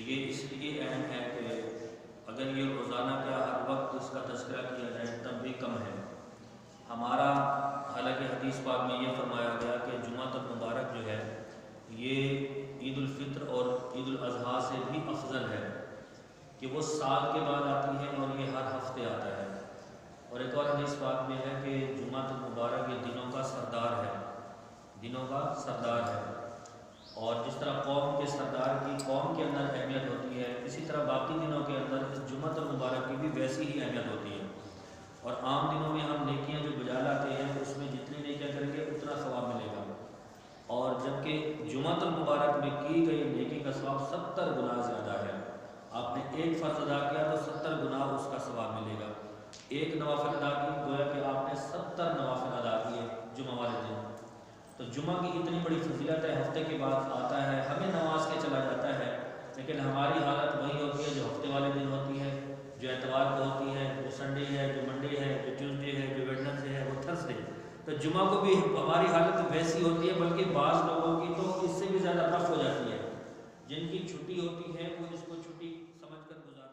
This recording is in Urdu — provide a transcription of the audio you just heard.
یہ اس لیے اہم ہے کہ اگر یہ روزانہ کیا ہر وقت اس کا تذکرہ کیا جائے تب بھی کم ہے. ہمارا حالانکہ حدیث پاک میں یہ فرمایا گیا کہ جمعۃ المبارک جو ہے یہ عید الفطر اور عید الاضحیٰ سے بھی افضل ہے کہ وہ سال کے بعد آتی ہے اور یہ ہر ہفتے آتا ہے. اور ایک اور حدیث پاک میں ہے کہ جمعۃ المبارک یہ دنوں کا سردار ہے، دنوں کا سردار ہے. اور جس طرح قوم کے سردار کی قوم کے اندر اہمیت ہوتی ہے، اسی طرح باقی دنوں کے اندر اس جمعۃ المبارک کی بھی ویسی ہی اہمیت ہوتی ہے. اور عام دنوں میں ہم نیکیاں جو بجا لاتے ہیں اس میں جتنی نیکیاں کریں گے اتنا ثواب ملے گا، اور جبکہ جمعۃ المبارک میں کی گئی نیکی کا ثواب 70 گنا زیادہ ہے. آپ نے ایک فرض ادا کیا تو 70 گنا اس کا ثواب ملے گا. ایک نوافل ادا کی گویا کہ آپ نے 70 نوافل ادا کیے جمعہ والے دن. تو جمعہ کی اتنی بڑی فضیلت ہے، ہفتے کے بعد آتا ہے، ہمیں نماز کے چلا جاتا ہے، لیکن ہماری حالت وہی ہوتی ہے جو ہفتے والے دن ہوتی ہے، جو اتوار کو ہوتی ہے، جو سنڈے ہے، جو منڈے ہے، جو ٹیوزڈے ہے، جو ویڈنسڈے ہے، وہ تھرسڈے. تو جمعہ کو بھی ہماری حالت ویسی ہوتی ہے، بلکہ بعض لوگوں کی تو اس سے بھی زیادہ رف ہو جاتی ہے. جن کی چھٹی ہوتی ہے وہ اس کو چھٹی سمجھ کر گزار